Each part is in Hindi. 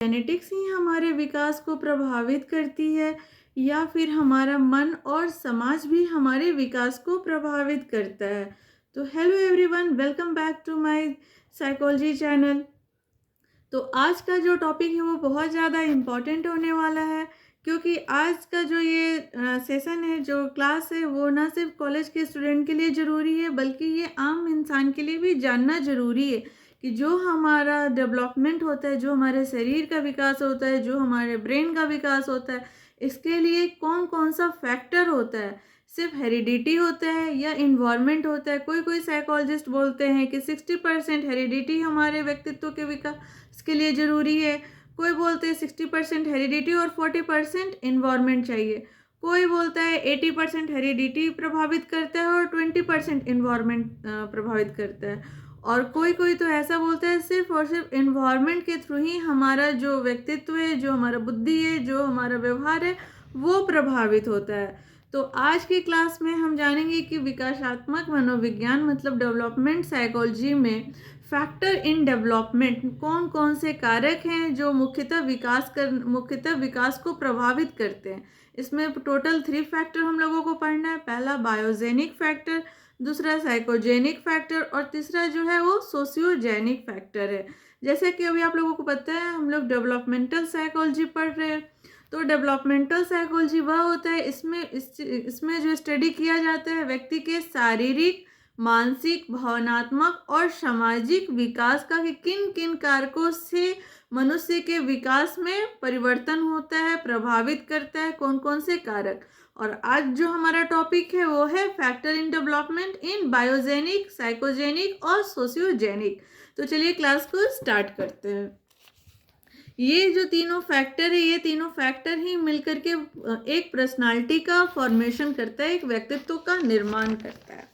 जेनेटिक्स ही हमारे विकास को प्रभावित करती है या फिर हमारा मन और समाज भी हमारे विकास को प्रभावित करता है। तो hello everyone, welcome back to my psychology channel. तो आज का जो टॉपिक है वो बहुत ज़्यादा इम्पॉर्टेंट होने वाला है, क्योंकि आज का जो ये सेशन है, जो क्लास है, वो ना सिर्फ कॉलेज के स्टूडेंट के लिए ज़रूरी है बल्कि ये आम इंसान के लिए भी जानना ज़रूरी है कि जो हमारा डेवलपमेंट होता है, जो हमारे शरीर का विकास होता है, जो हमारे ब्रेन का विकास होता है, इसके लिए कौन कौन सा फैक्टर होता है। सिर्फ हेरिडिटी होता है या इन्वायरमेंट होता है। कोई कोई साइकोलॉजिस्ट बोलते हैं कि 60% हेरिडिटी हमारे व्यक्तित्व के विकास के लिए ज़रूरी है। कोई बोलते हैं 60% हेरिडिटी और 40% इन्वायरमेंट चाहिए। कोई बोलता है 80% हेरिडिटी प्रभावित करता है और 20% इन्वायरमेंट प्रभावित करता है। और कोई कोई तो ऐसा बोलता है सिर्फ और सिर्फ इन्वायरमेंट के थ्रू ही हमारा जो व्यक्तित्व है, जो हमारा बुद्धि है, जो हमारा व्यवहार है, वो प्रभावित होता है। तो आज की क्लास में हम जानेंगे कि विकासात्मक मनोविज्ञान मतलब डेवलपमेंट साइकोलॉजी में फैक्टर इन डेवलपमेंट कौन कौन से कारक हैं जो मुख्यतः विकास को प्रभावित करते हैं। इसमें टोटल 3 फैक्टर हम लोगों को पढ़ना है। पहला बायोजेनिक फैक्टर, दूसरा साइकोजेनिक फैक्टर और तीसरा जो है वो सोशियोजेनिक फैक्टर है। जैसे कि अभी आप लोगों को पता है, हम लोग डेवलपमेंटल साइकोलॉजी पढ़ रहे हैं। तो डेवलपमेंटल साइकोलॉजी वह होता है, इसमें जो स्टडी किया जाता है व्यक्ति के शारीरिक, मानसिक, भावनात्मक और सामाजिक विकास का कि किन किन कारकों से मनुष्य के विकास में परिवर्तन होता है, प्रभावित करता है, कौन कौन से कारक। और आज जो हमारा टॉपिक है वो है factor in development in biogenic, psychogenic और सोशियोजेनिक। तो चलिए क्लास को स्टार्ट करते हैं। ये जो तीनों फैक्टर है, ये तीनों फैक्टर ही मिलकर के एक पर्सनालिटी का फॉर्मेशन करता है, एक व्यक्तित्व का निर्माण करता है।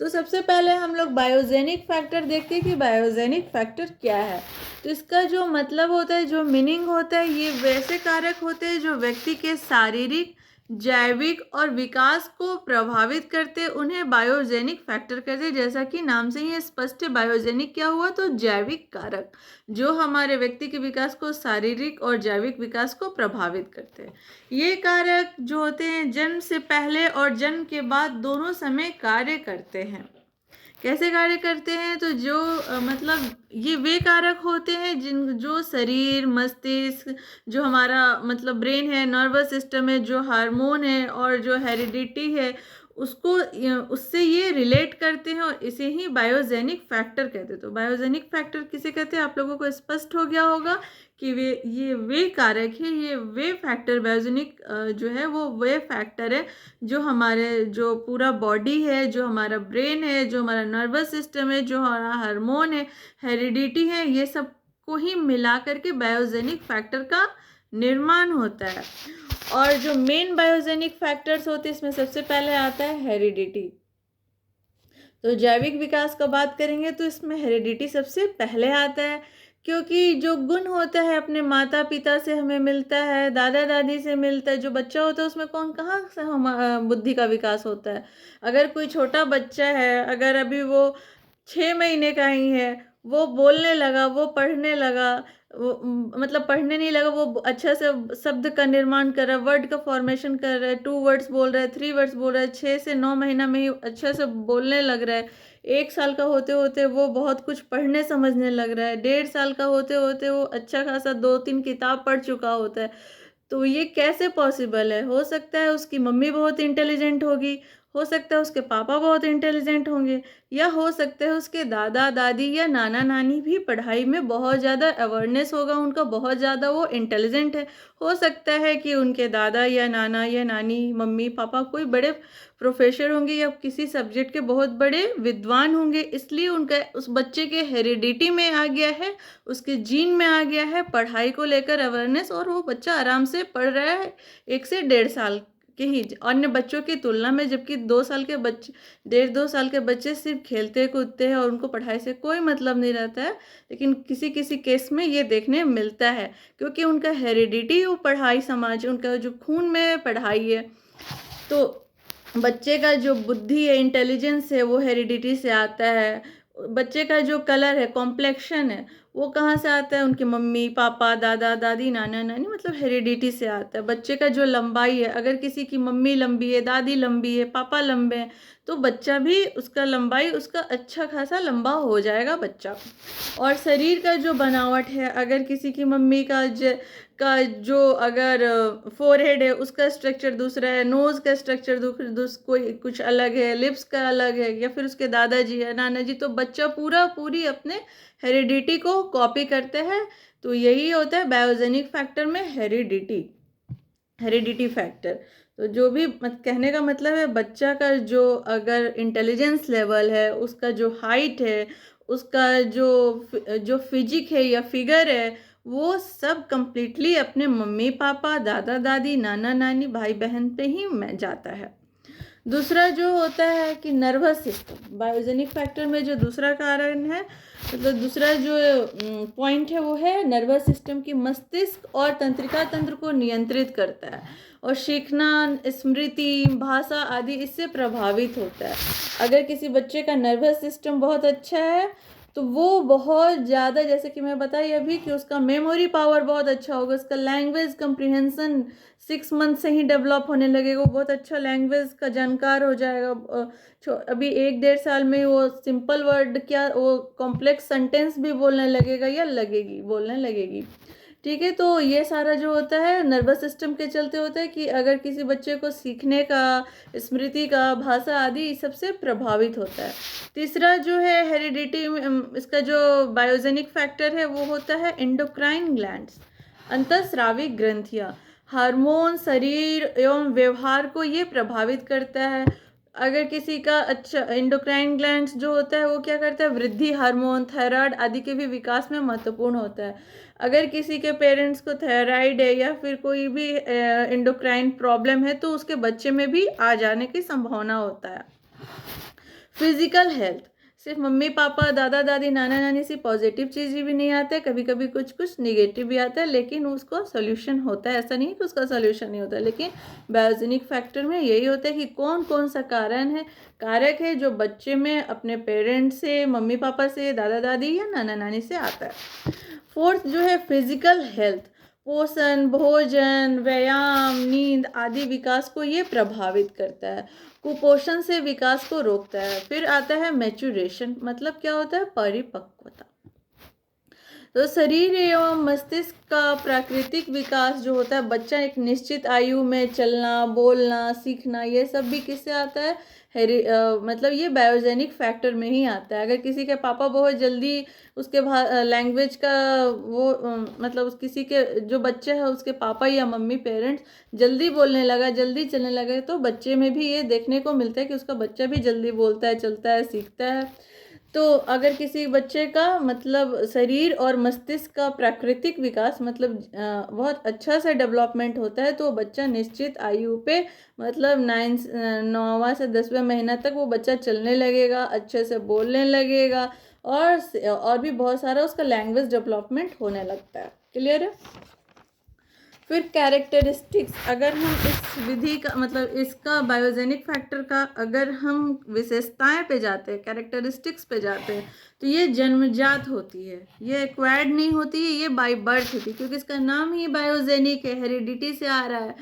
तो सबसे पहले हम लोग बायोजेनिक फैक्टर देखते हैं कि बायोजेनिक फैक्टर क्या है। तो इसका जो मतलब होता है, जो मीनिंग होता है, ये वैसे कारक होते हैं जो व्यक्ति के शारीरिक, जैविक और विकास को प्रभावित करते हैं, उन्हें बायोजेनिक फैक्टर कहते हैं। जैसा कि नाम से ही स्पष्ट है, बायोजेनिक क्या हुआ, तो जैविक कारक जो हमारे व्यक्ति के विकास को, शारीरिक और जैविक विकास को प्रभावित करते हैं। ये कारक जो होते हैं जन्म से पहले और जन्म के बाद दोनों समय कार्य करते हैं। कैसे कार्य करते हैं, तो जो मतलब ये वे कारक होते हैं जो शरीर, मस्तिष्क, जो हमारा मतलब ब्रेन है, नर्वस सिस्टम है, जो हार्मोन है और जो हेरिडिटी है, उससे ये रिलेट करते हैं और इसे ही बायोजेनिक फैक्टर कहते हैं। तो बायोजेनिक फैक्टर किसे कहते हैं, आप लोगों को स्पष्ट हो गया होगा कि ये वे कारक है, ये वे फैक्टर, बायोजेनिक जो है वो वे फैक्टर है जो हमारे जो पूरा बॉडी है, जो हमारा ब्रेन है, जो हमारा नर्वस सिस्टम है, जो हमारा हार्मोन है, हेरिडिटी है, ये सब को ही मिला करके बायोजेनिक फैक्टर का निर्माण होता है। और जो मेन बायोजेनिक फैक्टर्स होते हैं, इसमें सबसे पहले आता है हेरिडिटी। तो जैविक विकास का बात करेंगे तो इसमें हेरिडिटी सबसे पहले आता है, क्योंकि जो गुण होता है अपने माता पिता से हमें मिलता है, दादा दादी से मिलता है। जो बच्चा होता है उसमें कहाँ से हम बुद्धि का विकास होता है। अगर कोई छोटा बच्चा है, अगर अभी वो 6 महीने का ही है, वो बोलने लगा, वो पढ़ने लगा, वो मतलब पढ़ने नहीं लगा, वो अच्छा से शब्द का निर्माण कर रहा है, वर्ड का फॉर्मेशन कर रहा है, 2 वर्ड्स बोल रहा है, 3 वर्ड्स बोल रहा है, 6 से 9 महीना में ही अच्छा से बोलने लग रहा है। 1 साल का होते होते वो बहुत कुछ पढ़ने समझने लग रहा है। 1.5 साल का होते होते वो अच्छा खासा 2-3 किताब पढ़ चुका होता है। तो ये कैसे पॉसिबल है? हो सकता है उसकी मम्मी बहुत इंटेलिजेंट होगी, हो सकता है उसके पापा बहुत इंटेलिजेंट होंगे, या हो सकता है उसके दादा दादी या नाना नानी भी पढ़ाई में बहुत ज़्यादा अवेयरनेस होगा, उनका बहुत ज़्यादा वो इंटेलिजेंट है। हो सकता है कि उनके दादा या नाना या नानी, मम्मी पापा कोई बड़े प्रोफेसर होंगे या किसी सब्जेक्ट के बहुत बड़े विद्वान होंगे, इसलिए उनका उस बच्चे के हेरिडिटी में आ गया है, उसके जीन में आ गया है पढ़ाई को लेकर अवेयरनेस, और वो बच्चा आराम से पढ़ रहा है 1 से 1.5 साल के ही अन्य बच्चों की तुलना में। जबकि 2 साल के बच्चे, 1.5-2 साल के बच्चे सिर्फ खेलते कूदते हैं और उनको पढ़ाई से कोई मतलब नहीं रहता है। लेकिन किसी किसी केस में ये देखने मिलता है, क्योंकि उनका हेरिडिटी, वो पढ़ाई, समाज, उनका जो खून में पढ़ाई है। तो बच्चे का जो बुद्धि है, इंटेलिजेंस है, वो हेरिडिटी से आता है। बच्चे का जो कलर है, कॉम्प्लेक्शन है, वो कहाँ से आता है? उनके मम्मी पापा, दादा दादी, नाना नानी, मतलब हेरिडिटी से आता है। बच्चे का जो लंबाई है, अगर किसी की मम्मी लंबी है, दादी लंबी है, पापा लंबे हैं, तो बच्चा भी उसका लंबाई उसका अच्छा खासा लंबा हो जाएगा बच्चा। और शरीर का जो बनावट है, अगर किसी की मम्मी का जो अगर फोरहेड है उसका स्ट्रक्चर दूसरा है, नोज का स्ट्रक्चर कोई कुछ अलग है, लिप्स का अलग है, या फिर उसके दादाजी है, नाना जी, तो बच्चा पूरी अपने हेरिडिटी को कॉपी करते हैं। तो यही होता है बायोजेनिक फैक्टर में हेरिडिटी फैक्टर। तो जो भी कहने का मतलब है, बच्चा का जो अगर इंटेलिजेंस लेवल है, उसका जो हाइट है, उसका जो फिजिक है या फिगर है, वो सब कंप्लीटली अपने मम्मी पापा, दादा दादी, नाना नानी, भाई बहन पे ही जाता है। दूसरा जो होता है कि नर्वस सिस्टम, बायोजेनिक फैक्टर में जो दूसरा कारण है, मतलब दूसरा जो पॉइंट है, वो है नर्वस सिस्टम की मस्तिष्क और तंत्रिका तंत्र को नियंत्रित करता है, और सीखना, स्मृति, भाषा आदि इससे प्रभावित होता है। अगर किसी बच्चे का नर्वस सिस्टम बहुत अच्छा है तो वो बहुत ज़्यादा, जैसे कि मैं बताई अभी, कि उसका मेमोरी पावर बहुत अच्छा होगा, उसका लैंग्वेज कंप्रीहेंशन 6 मंथ से ही डेवलप होने लगेगा, वो बहुत अच्छा लैंग्वेज का जानकार हो जाएगा। अभी 1-1.5 साल में वो सिंपल वर्ड क्या, वो कॉम्प्लेक्स सेंटेंस भी बोलने लगेगा या बोलने लगेगी। ठीक है, तो ये सारा जो होता है नर्वस सिस्टम के चलते होता है, कि अगर किसी बच्चे को सीखने का, स्मृति का, भाषा आदि सबसे प्रभावित होता है। तीसरा जो है हेरिडिटी, इसका जो बायोजेनिक फैक्टर है वो होता है एंडोक्राइन ग्लैंड्स, अंतःस्रावी ग्रंथियाँ। हार्मोन शरीर एवं व्यवहार को ये प्रभावित करता है। अगर किसी का अच्छा एंडोक्राइन ग्लैंड्स जो होता है वो क्या करता है, वृद्धि हार्मोन, थायराइड आदि के भी विकास में महत्वपूर्ण होता है। अगर किसी के पेरेंट्स को थायराइड है या फिर कोई भी एंडोक्राइन प्रॉब्लम है, तो उसके बच्चे में भी आ जाने की संभावना होता है। फिजिकल हेल्थ, सिर्फ मम्मी पापा, दादा दादी, नाना नानी से पॉजिटिव चीज़ भी नहीं आते, कभी कभी कुछ निगेटिव भी आता है, लेकिन उसको सोल्यूशन होता है। ऐसा नहीं कि उसका सोल्यूशन नहीं होता, लेकिन बायोजेनिक फैक्टर में यही होता है कि कौन कौन सा कारक है जो बच्चे में अपने पेरेंट्स से, मम्मी पापा से, दादा दादी या नाना नानी से आता है। फोर्थ जो है फिजिकल हेल्थ, पोषण, भोजन, व्यायाम, नींद आदि विकास को ये प्रभावित करता है। कुपोषण से विकास को रोकता है। फिर आता है मैच्योरेशन, मतलब क्या होता है, परिपक्वता। तो शरीर एवं मस्तिष्क का प्राकृतिक विकास जो होता है, बच्चा एक निश्चित आयु में चलना, बोलना, सीखना, ये सब भी किससे आता है, मतलब ये बायोजेनिक फैक्टर में ही आता है। अगर किसी के पापा बहुत जल्दी उसके लैंग्वेज का मतलब किसी के जो बच्चे है उसके पापा या मम्मी पेरेंट्स जल्दी बोलने लगा, जल्दी चलने लगे, तो बच्चे में भी ये देखने को मिलता है कि उसका बच्चा भी जल्दी बोलता है, चलता है, सीखता है। तो अगर किसी बच्चे का मतलब शरीर और मस्तिष्क का प्राकृतिक विकास मतलब बहुत अच्छा से डेवलपमेंट होता है, तो बच्चा निश्चित आयु पे मतलब 9वां से 10वें महीना तक वो बच्चा चलने लगेगा, अच्छे से बोलने लगेगा, और भी बहुत सारा उसका लैंग्वेज डेवलपमेंट होने लगता है। क्लियर है? फिर कैरेक्टरिस्टिक्स, अगर हम इस विधि का मतलब इसका बायोजेनिक फैक्टर का अगर हम विशेषताएं पे जाते हैं, कैरेक्टरिस्टिक्स पे जाते हैं, तो ये जन्मजात होती है, ये एक्वायर्ड नहीं होती है, ये बाय बर्थ होती है, क्योंकि इसका नाम ही बायोजेनिक है, हेरिडिटी से आ रहा है।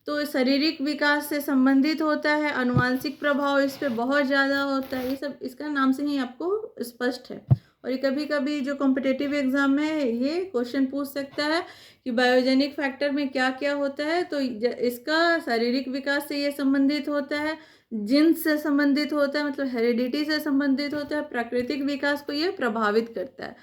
तो शारीरिक विकास से संबंधित होता है, अनुवांशिक प्रभाव इस पे बहुत ज़्यादा होता है, ये सब इसका नाम से ही आपको स्पष्ट है। और ये कभी कभी जो कॉम्पिटिटिव एग्जाम में ये क्वेश्चन पूछ सकता है कि बायोजेनिक फैक्टर में क्या क्या होता है, तो इसका शारीरिक विकास से ये संबंधित होता है, जीन्स से संबंधित होता है, मतलब हेरिडिटी से संबंधित होता है, प्राकृतिक विकास को ये प्रभावित करता है।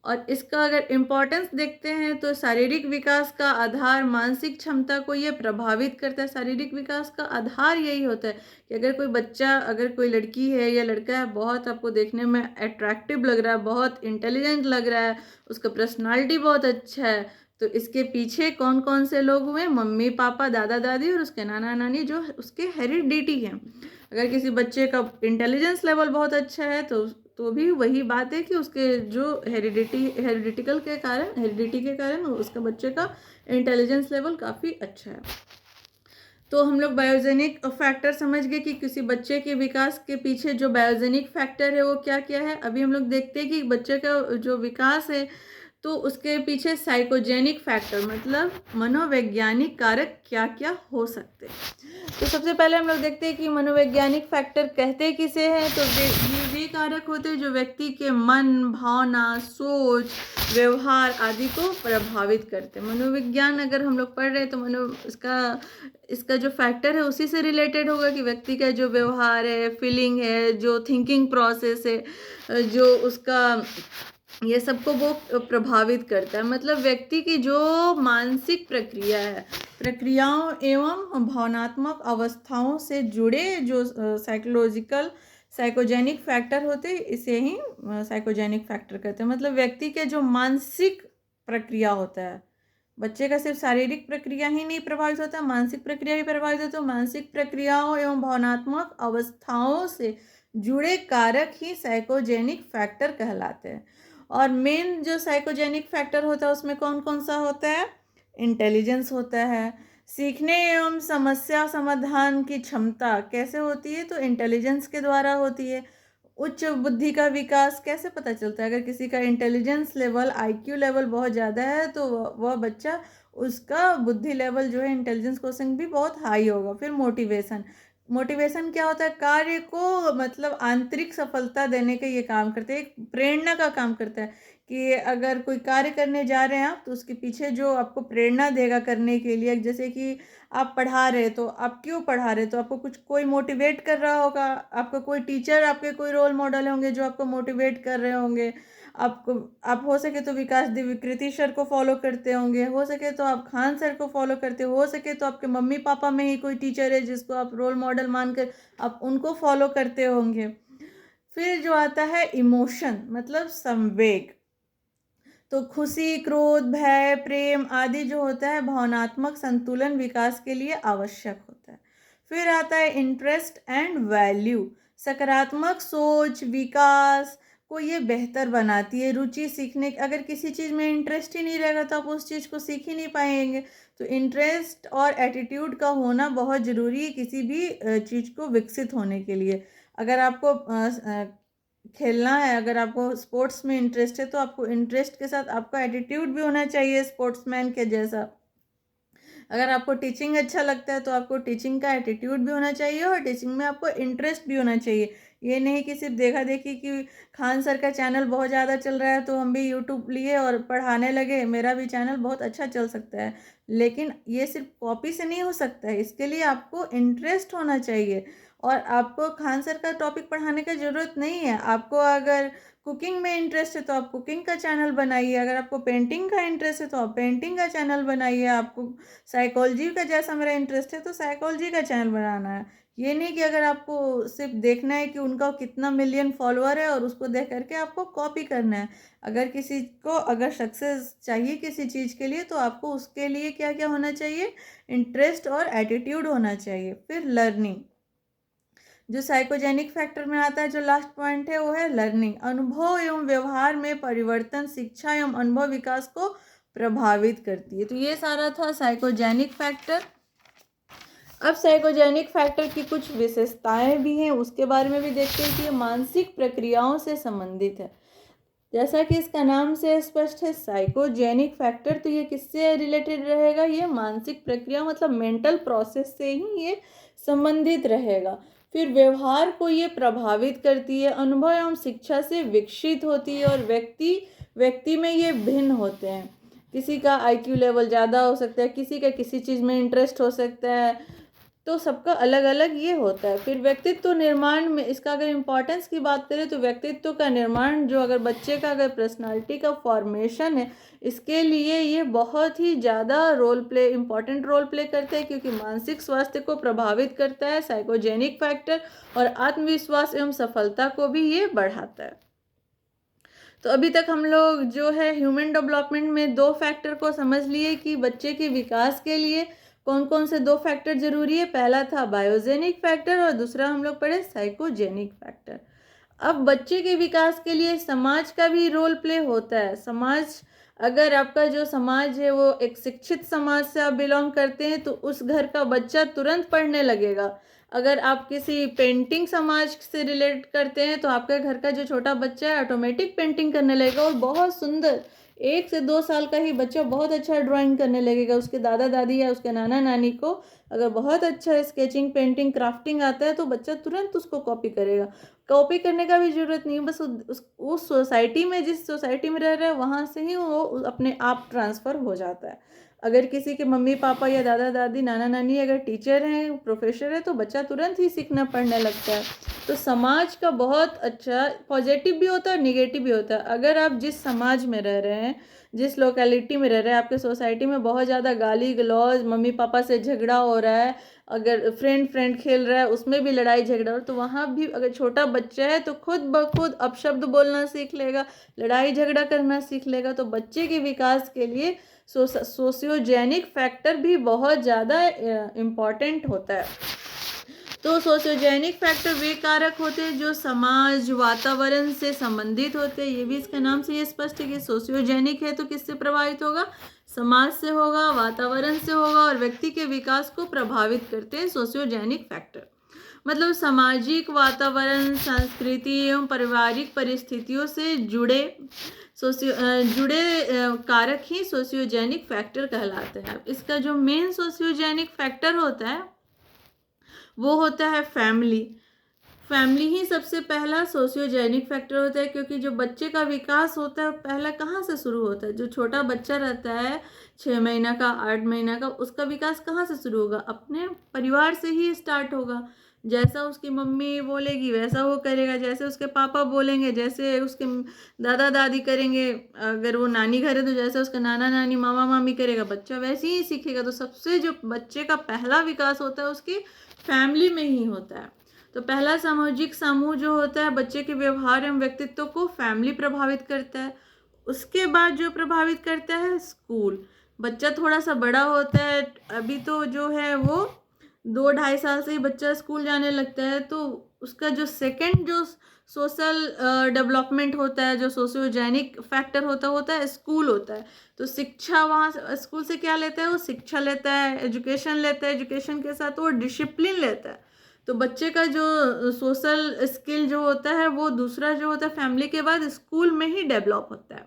और इसका अगर इम्पोर्टेंस देखते हैं तो शारीरिक विकास का आधार मानसिक क्षमता को ये प्रभावित करता है। शारीरिक विकास का आधार यही होता है कि अगर कोई बच्चा, अगर कोई लड़की है या लड़का है, बहुत आपको देखने में अट्रैक्टिव लग रहा है, बहुत इंटेलिजेंट लग रहा है, उसका पर्सनालिटी बहुत अच्छा है, तो इसके पीछे कौन कौन से लोग हुए, मम्मी पापा, दादा दादी और उसके नाना नानी, जो उसके हेरिडिटी हैं। अगर किसी बच्चे का इंटेलिजेंस लेवल बहुत अच्छा है तो भी वही बात है कि उसके जो हेरिडिटी के कारण उसके बच्चे का इंटेलिजेंस लेवल काफ़ी अच्छा है। तो हम लोग बायोजेनिक फैक्टर समझ गए कि किसी बच्चे के विकास के पीछे जो बायोजेनिक फैक्टर है वो क्या क्या है। अभी हम लोग देखते हैं कि बच्चे का जो विकास है तो उसके पीछे साइकोजेनिक फैक्टर मतलब मनोवैज्ञानिक कारक क्या क्या हो सकते हैं। तो सबसे पहले हम लोग देखते हैं कि मनोवैज्ञानिक फैक्टर कहते किसे हैं। तो वे कारक होते हैं जो व्यक्ति के मन, भावना, सोच, व्यवहार आदि को प्रभावित करते हैं। मनोविज्ञान अगर हम लोग पढ़ रहे हैं तो इसका जो फैक्टर है उसी से रिलेटेड होगा कि व्यक्ति का जो व्यवहार है, फीलिंग है, जो थिंकिंग प्रोसेस है, जो उसका ये सबको वो प्रभावित करता है। मतलब व्यक्ति की जो मानसिक प्रक्रिया है, प्रक्रियाओं एवं भावनात्मक अवस्थाओं से जुड़े जो साइकोजेनिक फैक्टर होते हैं इसे ही साइकोजेनिक फैक्टर कहते हैं। मतलब व्यक्ति के जो मानसिक प्रक्रिया होता है, बच्चे का सिर्फ शारीरिक प्रक्रिया ही नहीं प्रभावित होता, मानसिक प्रक्रिया भी प्रभावित होता है। मानसिक प्रक्रियाओं एवं भावनात्मक अवस्थाओं से जुड़े कारक ही साइकोजेनिक फैक्टर कहलाते हैं। और मेन जो साइकोजेनिक फैक्टर होता है उसमें कौन कौन सा होता है? इंटेलिजेंस होता है, सीखने एवं समस्या समाधान की क्षमता कैसे होती है? तो इंटेलिजेंस के द्वारा होती है। उच्च बुद्धि का विकास कैसे पता चलता है? अगर किसी का इंटेलिजेंस लेवल, आईक्यू लेवल बहुत ज़्यादा है तो वह बच्चा, उसका बुद्धि लेवल जो है, इंटेलिजेंस कोशेंट भी बहुत हाई होगा। फिर मोटिवेशन, मोटिवेशन क्या होता है? कार्य को मतलब आंतरिक सफलता देने के ये काम करते हैं, एक प्रेरणा का काम करता है कि अगर कोई कार्य करने जा रहे हैं आप तो उसके पीछे जो आपको प्रेरणा देगा करने के लिए, जैसे कि आप पढ़ा रहे तो आप क्यों पढ़ा रहे, तो आपको कुछ कोई मोटिवेट कर रहा होगा, आपका कोई टीचर, आपके कोई रोल मॉडल होंगे जो आपको मोटिवेट कर रहे होंगे। आपको, आप हो सके तो विकास विकृति सर को फॉलो करते होंगे, हो सके तो आप खान सर को फॉलो करते हो सके तो आपके मम्मी पापा में ही कोई टीचर है जिसको आप रोल मॉडल मानकर आप उनको फॉलो करते होंगे। फिर जो आता है इमोशन मतलब संवेग, तो खुशी, क्रोध, भय, प्रेम आदि जो होता है भावनात्मक संतुलन विकास के लिए आवश्यक होता है। फिर आता है इंटरेस्ट एंड वैल्यू, सकारात्मक सोच विकास को ये बेहतर बनाती है। रुचि, सीखने, अगर किसी चीज़ में इंटरेस्ट ही नहीं रहेगा तो आप उस चीज़ को सीख ही नहीं पाएंगे। तो इंटरेस्ट और एटीट्यूड का होना बहुत ज़रूरी है किसी भी चीज़ को विकसित होने के लिए। अगर आपको खेलना है, अगर आपको स्पोर्ट्स में इंटरेस्ट है तो आपको इंटरेस्ट के साथ आपका एटीट्यूड भी होना चाहिए स्पोर्ट्समैन के जैसा। अगर आपको टीचिंग अच्छा लगता है तो आपको टीचिंग का एटीट्यूड भी होना चाहिए और टीचिंग में आपको इंटरेस्ट भी होना चाहिए। ये नहीं कि सिर्फ देखा देखी कि खान सर का चैनल बहुत ज़्यादा चल रहा है तो हम भी यूट्यूब लिए और पढ़ाने लगे, मेरा भी चैनल बहुत अच्छा चल सकता है। लेकिन ये सिर्फ कॉपी से नहीं हो सकता है, इसके लिए आपको इंटरेस्ट होना चाहिए। और आपको खान सर का टॉपिक पढ़ाने की ज़रूरत नहीं है। आपको अगर कुकिंग में इंटरेस्ट है तो आप कुकिंग का चैनल बनाइए, अगर आपको पेंटिंग का इंटरेस्ट है तो आप पेंटिंग का चैनल बनाइए, आपको साइकोलॉजी का जैसा मेरा इंटरेस्ट है तो साइकोलॉजी का चैनल बनाना है। ये नहीं कि अगर आपको सिर्फ देखना है कि उनका कितना मिलियन फॉलोअर है और उसको देख करके आपको कॉपी करना है। अगर किसी को अगर सक्सेस चाहिए किसी चीज़ के लिए तो आपको उसके लिए क्या क्या होना चाहिए? इंटरेस्ट और एटीट्यूड होना चाहिए। फिर लर्निंग, जो साइकोजेनिक फैक्टर में आता है, जो लास्ट पॉइंट है वो है लर्निंग, अनुभव एवं व्यवहार में परिवर्तन शिक्षा एवं अनुभव विकास को प्रभावित करती है। तो ये सारा था साइकोजेनिक फैक्टर। अब साइकोजेनिक फैक्टर की कुछ विशेषताएं भी हैं, उसके बारे में भी देखते हैं कि ये मानसिक प्रक्रियाओं से संबंधित है। जैसा कि इसका नाम से स्पष्ट है साइकोजेनिक फैक्टर, तो ये किससे रिलेटेड रहेगा? ये मानसिक प्रक्रिया मतलब मेंटल प्रोसेस से ही ये संबंधित रहेगा। फिर व्यवहार को ये प्रभावित करती है, अनुभव एवं शिक्षा से विकसित होती है और व्यक्ति में ये भिन्न होते हैं। किसी का आईक्यू लेवल ज़्यादा हो सकता है, किसी का किसी चीज़ में इंटरेस्ट हो सकता है, तो सबका अलग अलग ये होता है। फिर व्यक्तित्व निर्माण में इसका अगर इम्पोर्टेंस की बात करें तो व्यक्तित्व का निर्माण, जो अगर बच्चे का अगर पर्सनालिटी का फॉर्मेशन है, इसके लिए ये बहुत ही ज़्यादा इम्पॉर्टेंट रोल प्ले करते हैं, क्योंकि मानसिक स्वास्थ्य को प्रभावित करता है साइकोजेनिक फैक्टर और आत्मविश्वास एवं सफलता को भी ये बढ़ाता है। तो अभी तक हम लोग जो है ह्यूमन डेवलपमेंट में 2 फैक्टर को समझ लिए कि बच्चे के विकास के लिए कौन कौन से 2 फैक्टर जरूरी है। पहला था बायोजेनिक फैक्टर और दूसरा हम लोग पढ़े साइकोजेनिक फैक्टर। अब बच्चे के विकास के लिए समाज का भी रोल प्ले होता है। समाज अगर आपका जो समाज है वो एक शिक्षित समाज से आप बिलोंग करते हैं तो उस घर का बच्चा तुरंत पढ़ने लगेगा। अगर आप किसी पेंटिंग समाज से रिलेट करते हैं तो आपके घर का जो छोटा बच्चा है ऑटोमेटिक पेंटिंग करने लगेगा और बहुत सुंदर, 1 से 2 साल का ही बच्चा बहुत अच्छा ड्राइंग करने लगेगा। उसके दादा दादी या उसके नाना नानी को अगर बहुत अच्छा स्केचिंग पेंटिंग क्राफ्टिंग आता है तो बच्चा तुरंत उसको कॉपी करेगा। कॉपी करने का भी जरूरत नहीं है, बस उस सोसाइटी में, जिस सोसाइटी में रह रहा है वहाँ से ही वो अपने आप ट्रांसफ़र हो जाता है। अगर किसी के मम्मी पापा या दादा दादी नाना नानी अगर टीचर हैं, प्रोफेसर है, तो बच्चा तुरंत ही सीखना पढ़ने लगता है। तो समाज का बहुत अच्छा पॉजिटिव भी होता है और निगेटिव भी होता है। अगर आप जिस समाज में रह रहे हैं, जिस लोकेलिटी में रह रहे हैं, आपके सोसाइटी में बहुत ज़्यादा गाली गलौज, मम्मी पापा से झगड़ा हो रहा है, अगर फ्रेंड फ्रेंड खेल रहा है उसमें भी लड़ाई झगड़ा हो, तो वहाँ भी अगर छोटा बच्चा है तो खुद ब खुद अपशब्द बोलना सीख लेगा, लड़ाई झगड़ा करना सीख लेगा। तो बच्चे के विकास के लिए सोशियोजेनिक फैक्टर भी बहुत ज़्यादा इम्पॉर्टेंट होता है। तो सोशियोजेनिक फैक्टर वे कारक होते हैं जो समाज वातावरण से संबंधित होते हैं। ये भी इसके नाम से ये स्पष्ट है कि सोशियोजेनिक है तो किससे प्रभावित होगा, समाज से होगा, वातावरण से होगा और व्यक्ति के विकास को प्रभावित करते हैं सोशियोजेनिक फैक्टर। मतलब सामाजिक वातावरण, संस्कृति एवं पारिवारिक परिस्थितियों से जुड़े कारक ही सोशियोजेनिक फैक्टर कहलाते हैं। इसका जो मेन सोशियोजेनिक फैक्टर होता है वो होता है फैमिली। फैमिली ही सबसे पहला सोशियोजेनिक फैक्टर होता है, क्योंकि जो बच्चे का विकास होता है पहला कहाँ से शुरू होता है। जो छोटा बच्चा रहता है 6 महीना का, 8 महीना का, उसका विकास कहाँ से शुरू होगा, अपने परिवार से ही स्टार्ट होगा। जैसा उसकी मम्मी बोलेगी वैसा वो करेगा, जैसे उसके पापा बोलेंगे, जैसे उसके दादा दादी करेंगे, अगर वो नानी घर है तो जैसे उसका नाना नानी मामा मामी करेगा बच्चा वैसे ही सीखेगा। तो सबसे जो बच्चे का पहला विकास होता है उसकी फैमिली में ही होता है। तो पहला सामाजिक समूह जो होता है बच्चे के व्यवहार एवं व्यक्तित्व को फैमिली प्रभावित करता है। उसके बाद जो प्रभावित करता है स्कूल। बच्चा थोड़ा सा बड़ा होता है, अभी तो जो है वो 2-2.5 साल से ही बच्चा स्कूल जाने लगता है, तो उसका जो सेकंड जो सोशल डेवलपमेंट होता है, जो सोशियोजेनिक फैक्टर होता है स्कूल होता है। तो शिक्षा वहाँ स्कूल से क्या लेता है, वो शिक्षा लेता है, एजुकेशन लेता है, एजुकेशन के साथ वो डिसिप्लिन लेता है। तो बच्चे का जो सोशल स्किल जो होता है वो दूसरा जो होता है फैमिली के बाद स्कूल में ही डेवलप होता है।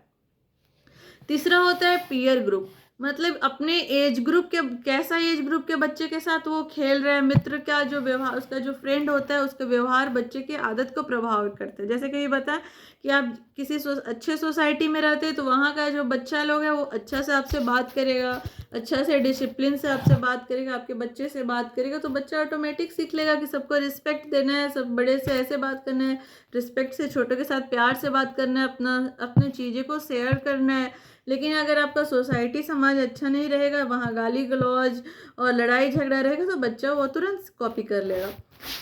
तीसरा होता है पीयर ग्रुप, मतलब अपने एज ग्रुप के, कैसा एज ग्रुप के बच्चे के साथ वो खेल रहा है, मित्र का जो व्यवहार, उसका जो फ्रेंड होता है उसका व्यवहार बच्चे की आदत को प्रभावित करता है। जैसे कि ये बताया कि आप किसी अच्छे सोसाइटी में रहते हैं तो वहाँ का जो बच्चा लोग है वो अच्छा से आपसे बात करेगा, अच्छा से डिसिप्लिन से आपसे बात करेगा, आपके बच्चे से बात करेगा, तो बच्चा ऑटोमेटिक सीख लेगा कि सबको रिस्पेक्ट देना है, सब बड़े से ऐसे बात करना है, रिस्पेक्ट से छोटों के साथ प्यार से बात करना है, अपने चीज़ें को शेयर करना है। लेकिन अगर आपका सोसाइटी समाज अच्छा नहीं रहेगा, वहाँ गाली गलौज और लड़ाई झगड़ा रहेगा, तो बच्चा वो तुरंत कॉपी कर लेगा।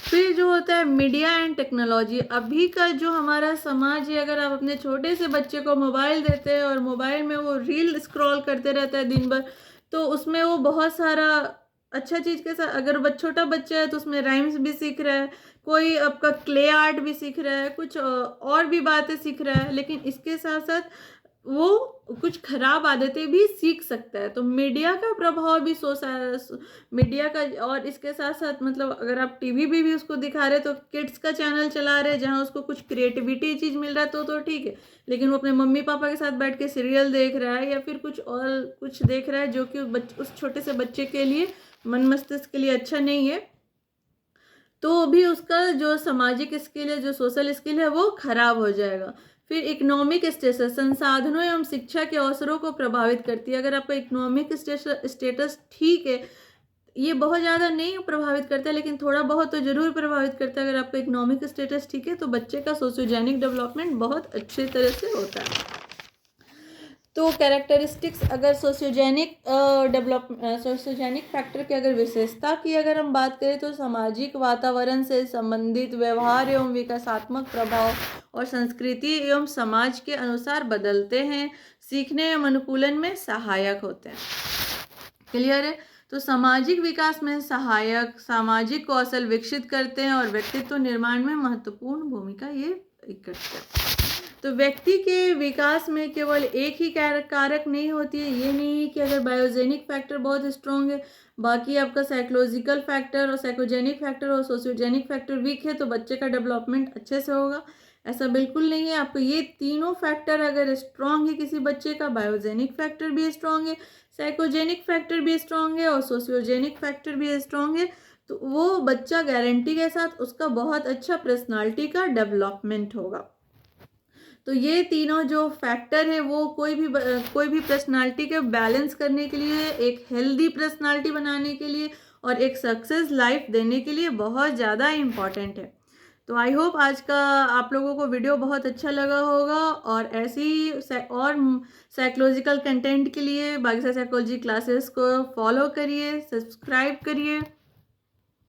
फिर जो होता है मीडिया एंड टेक्नोलॉजी। अभी का जो हमारा समाज है, अगर आप अपने छोटे से बच्चे को मोबाइल देते हैं और मोबाइल में वो रील स्क्रॉल करते रहता है दिन भर, तो उसमें वो बहुत सारा अच्छा चीज़ के साथ, अगर छोटा बच्चा है तो उसमें राइम्स भी सीख रहा है, कोई आपका क्ले आर्ट भी सीख रहा है, कुछ और भी बातें सीख रहा है, लेकिन इसके साथ साथ वो कुछ खराब आदतें भी सीख सकता है। तो मीडिया का प्रभाव भी मीडिया का, और इसके साथ साथ मतलब अगर आप टीवी भी उसको दिखा रहे तो किड्स का चैनल चला रहे जहाँ उसको कुछ क्रिएटिविटी चीज़ मिल रहा है तो ठीक है, लेकिन वो अपने मम्मी पापा के साथ बैठ के सीरियल देख रहा है या फिर कुछ और कुछ देख रहा है जो कि उस छोटे से बच्चे के लिए, मन मस्तिष्क के लिए अच्छा नहीं है, तो भी उसका जो सामाजिक स्किल है, जो सोशल स्किल है वो खराब हो जाएगा। फिर इकोनॉमिक स्टेटस, संसाधनों एवं शिक्षा के अवसरों को प्रभावित करती है। अगर आपका इकोनॉमिक स्टेटस ठीक है, ये बहुत ज़्यादा नहीं प्रभावित करता है लेकिन थोड़ा बहुत तो ज़रूर प्रभावित करता है। अगर आपका इकोनॉमिक स्टेटस ठीक है तो बच्चे का सोशियोजेनिक डेवलपमेंट बहुत अच्छे तरह से होता है। तो कैरेक्टरिस्टिक्स, अगर सोशियोजेनिक फैक्टर की अगर विशेषता की अगर हम बात करें तो सामाजिक वातावरण से संबंधित व्यवहार एवं विकासात्मक प्रभाव और संस्कृति एवं समाज के अनुसार बदलते हैं, सीखने एवं अनुकूलन में सहायक होते हैं। क्लियर है? तो सामाजिक विकास में सहायक, सामाजिक कौशल विकसित करते हैं और व्यक्तित्व निर्माण में महत्वपूर्ण भूमिका ये करते हैं। तो व्यक्ति के विकास में केवल एक ही कारक नहीं होती है। ये नहीं है कि अगर बायोजेनिक फैक्टर बहुत स्ट्रॉन्ग है, बाकी आपका साइकोलॉजिकल फैक्टर और साइकोजेनिक फैक्टर और सोशियोजेनिक फैक्टर वीक है तो बच्चे का डेवलपमेंट अच्छे से होगा। ऐसा बिल्कुल नहीं है। आपको ये तीनों फैक्टर अगर स्ट्रॉन्ग है किसी बच्चे का, बायोजेनिक फैक्टर भी स्ट्रॉन्ग है, साइकोजेनिक फैक्टर भी स्ट्रॉन्ग है और सोशियोजेनिक फैक्टर भी स्ट्रॉन्ग है, तो वो बच्चा गारंटी के साथ उसका बहुत अच्छा पर्सनालिटी का डेवलपमेंट होगा। तो ये तीनों जो फैक्टर है वो कोई भी पर्सनालिटी के बैलेंस करने के लिए, एक हेल्दी पर्सनालिटी बनाने के लिए और एक सक्सेस लाइफ देने के लिए बहुत ज़्यादा इम्पॉर्टेंट है। तो आई होप आज का आप लोगों को वीडियो बहुत अच्छा लगा होगा और ऐसी और साइकोलॉजिकल कंटेंट के लिए बागीसा साइकोलॉजी क्लासेस को फॉलो करिए, सब्सक्राइब करिए